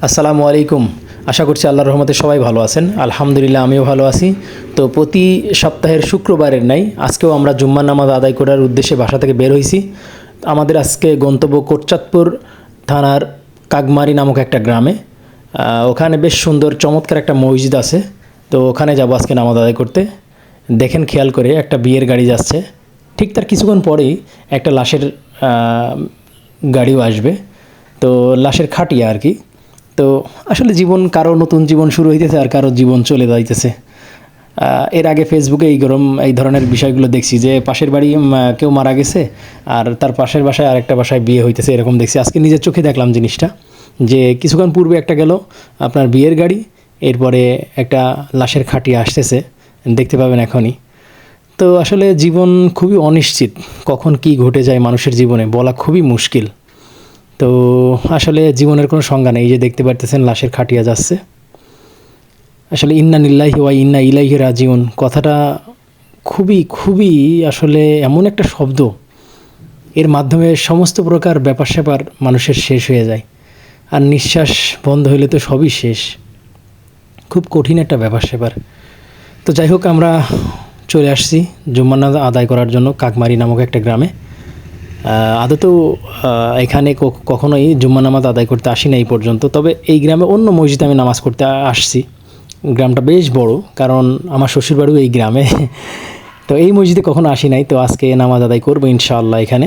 আসসালামু আলাইকুম। আশা করছি আল্লাহর রহমতে সবাই ভালো আছেন। আলহামদুলিল্লাহ আমিও ভালো আছি। তো প্রতি সপ্তাহের শুক্রবারের নাই আজকেও আমরা জুম্মার নামাজ আদায় করার উদ্দেশ্যে বাসা থেকে বের হয়েছি। আমাদের আজকে গন্তব্য কোটচাঁদপুর থানার কাগমারি নামক একটা গ্রামে। ওখানে বেশ সুন্দর চমৎকার একটা মসজিদ আছে। তো ওখানে যাব আজকে নামাজ আদায় করতে। দেখেন খেয়াল করে একটা বিয়ের গাড়ি যাচ্ছে, ঠিক তার কিছুক্ষণ পরেই একটা লাশের গাড়িও আসবে। তো লাশের খাটিয়া আর কি। তো আসলে জীবন, কারো নতুন জীবন শুরু হইতেছে আর কারো জীবন চলে যাইতেছে। এর আগে ফেসবুকে এই ধরনের বিষয়গুলো দেখছি যে পাশের বাড়ি কেউ মারা গেছে আর তার পাশের বাসায় আরেকটা বাসায় বিয়ে হইতেছে, এরকম দেখছি। আজকে নিজের চোখে দেখলাম জিনিসটা, যে কিছুক্ষণ পূর্বে একটা গেল আপনার বিয়ের গাড়ি, এরপরে একটা লাশের খাটিয়া আসতেছে, দেখতে পাবেন এখনই। তো আসলে জীবন খুবই অনিশ্চিত, কখন কি ঘটে যায় মানুষের জীবনে বলা খুবই মুশকিল। তো আসলে জীবনের কোনো সংজ্ঞা নেই। এই যে দেখতে পারতেছেন লাশের খাটিয়া যাচ্ছে। আসলে ইন্না লিল্লাহি ওয়া ইন্না ইলাইহি রাজিউন কথাটা খুবই খুবই আসলে এমন একটা শব্দ, এর মাধ্যমে সমস্ত প্রকার ব্যাপার স্যাপার মানুষের শেষ হয়ে যায়। আর নিঃশ্বাস বন্ধ হইলে তো সবই শেষ। খুব কঠিন একটা ব্যাপার স্যাপার। তো যাই হোক, আমরা চলে আসছি জুম্মার নামাজ আদায় করার জন্য কাকমারি নামক একটা গ্রামে। আদতেও এখানে কখনোই জুম্মা নামাজ আদায় করতে আসি না এই পর্যন্ত। তবে এই গ্রামে অন্য মসজিদে আমি নামাজ পড়তে আসছি। গ্রামটা বেশ বড়, কারণ আমার শ্বশুরবাড়িও এই গ্রামে। তো এই মসজিদে কখনো আসি নাই, তো আজকে নামাজ আদায় করবো ইনশাআল্লাহ এখানে।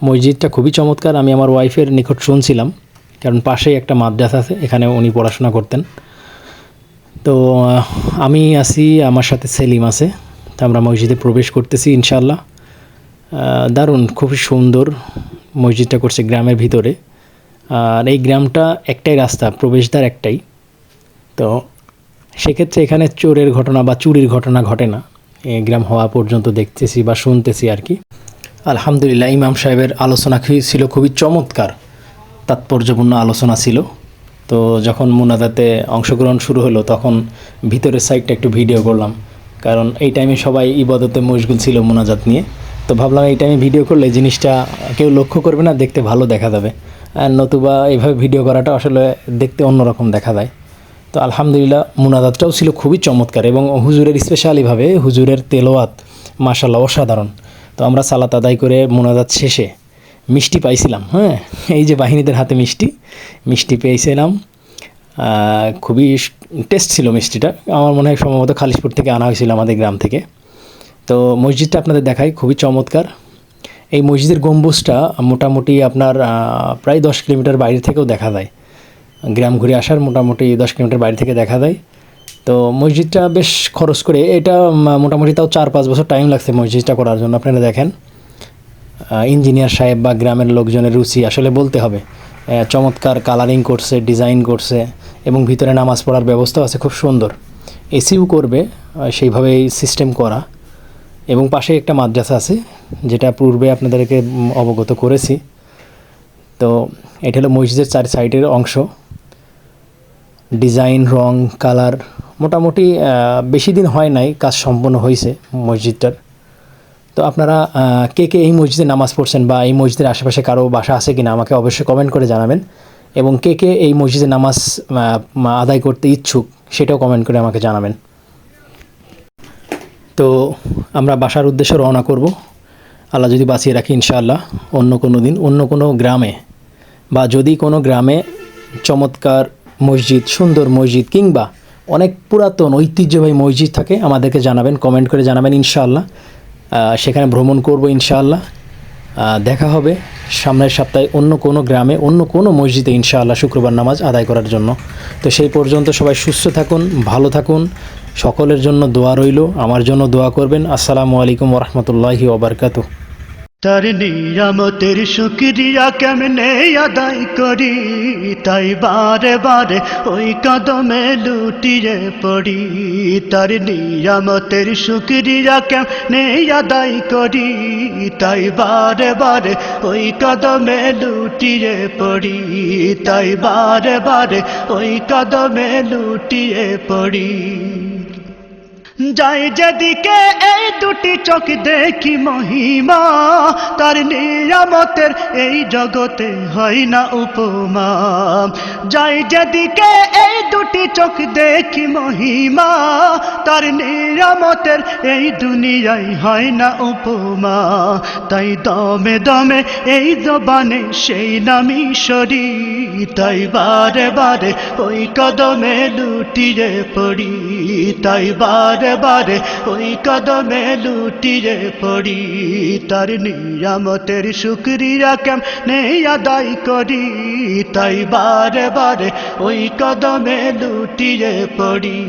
মসজিদটা খুবই চমৎকার। আমি আমার ওয়াইফের নিকট শুনছিলাম, কারণ পাশেই একটা মাদ্রাসা আছে, এখানে উনি পড়াশোনা করতেন। তো আমি আছি, আমার সাথে সেলিম আছে। তো আমরা মসজিদে প্রবেশ করতেছি ইনশাআল্লাহ। দারুণ, খুবই সুন্দর মসজিদটা করছে গ্রামের ভিতরে। আর এই গ্রামটা একটাই রাস্তা, প্রবেশদ্বার একটাই। তো সেক্ষেত্রে এখানে চোরের ঘটনা বা চুরির ঘটনা ঘটে না, এই গ্রাম হওয়া পর্যন্ত দেখতেছি বা শুনতেছি আর কি। আলহামদুলিল্লাহ, ইমাম সাহেবের আলোচনা ছিল খুবই চমৎকার, তাৎপর্যপূর্ণ আলোচনা ছিল। তো যখন মুনাজাতে অংশগ্রহণ শুরু হলো তখন ভিতরের সাইডটা একটু ভিডিও করলাম, কারণ এই টাইমে সবাই ইবাদতে মশগুল ছিল মুনাজাত নিয়ে। তো ভাবলাম এই টাইমে ভিডিও করলে জিনিসটা কেউ লক্ষ্য করবে না, দেখতে ভালো দেখা যাবে। আর নতুবা এইভাবে ভিডিও করাটা আসলে দেখতে অন্যরকম দেখা যায়। তো আলহামদুলিল্লাহ মুনাজাতটাও ছিল খুবই চমৎকার, এবং হুজুরের স্পেশালিভাবে হুজুরের তেলাওয়াত মাশাআল্লাহ অসাধারণ। তো আমরা সালাত আদায় করে মুনাজাত শেষে মিষ্টি পাইছিলাম। হ্যাঁ, এই যে বাহিনীদের হাতে মিষ্টি পেয়েছিলাম। খুবই টেস্ট ছিল মিষ্টিটা। আমার মনে হয় সম্ভবত খালিশপুর থেকে আনা হয়েছিল, আমাদের গ্রাম থেকে। তো মসজিদটা আপনাদের দেখাই, খুবই চমৎকার। এই মসজিদের গম্বুজটা মোটামুটি আপনার প্রায় 10 কিলোমিটার বাইরে থেকেও দেখা যায়। গ্রাম ঘুরে আসার মোটামুটি 10 কিলোমিটার বাইরে থেকে দেখা যায়। তো মসজিদটা বেশ খরচ করে, এটা মোটামুটি তাও 4-5 বছর টাইম লাগছে মসজিদটা করার জন্য। আপনারা দেখেন ইঞ্জিনিয়ার সাহেব বা গ্রামের লোকজনের রুচি আসলে বলতে হবে। চমৎকার কালারিং করছে, ডিজাইন করছে, এবং ভিতরে নামাজ পড়ার ব্যবস্থা আছে খুব সুন্দর। এসিও করবে, সেইভাবেই সিস্টেম করা। এবং পাশে একটা মাদ্রাসা আছে, যেটা পূর্বে আপনাদেরকে অবগত করেছি। তো এটা হলো মসজিদের 4 সাইডের অংশ। ডিজাইন, রং, কালার মোটামুটি বেশি দিন হয় নাই, কাজ সম্পন্ন হয়েছে মসজিদটার। তো আপনারা কে কে এই মসজিদে নামাজ পড়ছেন বা এই মসজিদের আশেপাশে কারো বাসা আছে কিনা আমাকে অবশ্যই কমেন্ট করে জানাবেন। এবং কে কে এই মসজিদে নামাজ আদায় করতে ইচ্ছুক সেটাও কমেন্ট করে আমাকে জানাবেন। তো আমরা বাসার উদ্দেশ্যে রওনা করব, আল্লাহ যদি বাঁচিয়ে রাখি ইনশাআল্লাহ। অন্য কোনো দিন অন্য কোনো গ্রামে, বা যদি কোনো গ্রামে চমৎকার মসজিদ, সুন্দর মসজিদ কিংবা অনেক পুরাতন ঐতিহ্যবাহী মসজিদ থাকে আমাদেরকে জানাবেন, কমেন্ট করে জানাবেন ইনশাআল্লাহ। সেখানে ভ্রমণ করব ইনশাআল্লাহ। দেখা হবে সামনের সপ্তাহে অন্য কোনো গ্রামে, অন্য কোনো মসজিদে ইনশাআল্লাহ শুক্রবার নামাজ আদায় করার জন্য। তো সেই পর্যন্ত সবাই সুস্থ থাকুন, ভালো থাকুন। সকলের জন্য দোয়া রইল, আমার জন্য দোয়া করবেন। আসসালামু আলাইকুম ওয়া রাহমাতুল্লাহি ওয়া বারাকাতুহু। তার নিয়ামতের শুকরিয়া কেমনে আদায় করি, তাই বারে বারে ওই কদমে লুটিয়ে পড়ি। তার নিয়ামতের শুকরিয়া কেমনে আদায় করি, তাই বারে বারে ওই কদমে লুটিয়ে পড়ি। তাই বারে বারে ওই কদমে লুটিয়ে পড়ি। যাই যেদিকে এই দুটি চোখ দেখি মহিমা, তার নিয়ামতের এই জগতে হয় না উপমা। যাই যেদিকে এই দুটি চোখ দেখি মহিমা, তার নিয়ামতের এই দুনিয়ায় হয় না উপমা। তাই দমে দমে এই জবানে সেই নামই সরি, তাই বারে বারে ওই কদমে লুটিয়ে পড়ি, তাই বারে বারে ওই কদমে লুটিয়ে পড়ি। তার নিয়ামতের শুকরিয়া কেমনে আদায় করি, তাই বারে বারে ওই কদমে লুটিয়ে পড়ি,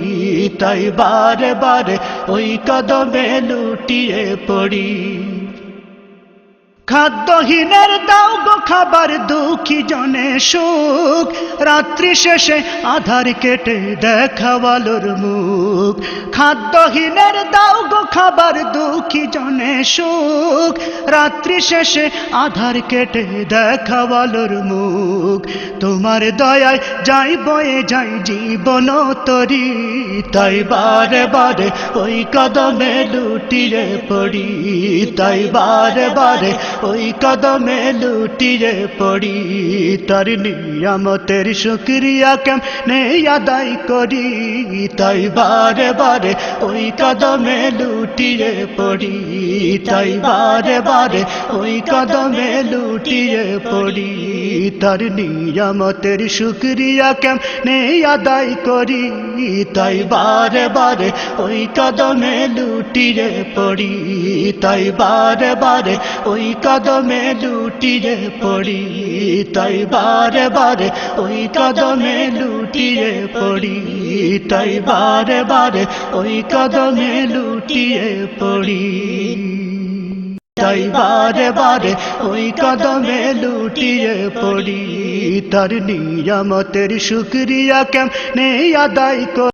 তাই বারে বারে ওই কদমে লুটিয়ে পড়ি। খাদ্যহীনের দাও গো খাবার, দুঃখী জনে সুখ, রাত্রি শেষে আধার কেটে দেখাওয়ালোর মুখ। খাদ্যহীনের দাও গো খাবার, দুঃখী জনে সুখ, রাত্রি শেষে আধার কেটে দেখাওয়ালোর মুখ। তোমার দয়ায় যাই বয়ে যাই জীবন তরি, তাই বারে বারে ওই কদমে লুটিয়ে পড়ি, তাই বারে বারে ওই কদমে লুটিয়ে পড়ি। তার নিয়ামতের শুকরিয়া কেমনে আদায় করি, তাই বারে বারে ওই কদমে লুটিয়ে পড়ি, তাই বারে বারে ওই কদমে লুটিয়ে পড়ি। তার নিয়ামতের শুকরিয়া কেমনে আদায় করি, তাই বারে বারে ওই কদমে লুটিয়ে পড়ি, তাই বারে বারে ওই কদমে লুটিয়ে পড়ি, তাই বারে বারে ওই কদমে লুটিয়ে পড়ি, তাই বারে বারে ওই কদমে লুটিয়ে পড়ি, তাই বারে বারে ওই কদমে লুটিয়ে পড়ি। তার নিয়ামতের শুকরিয়া কেমনে আদায় করি।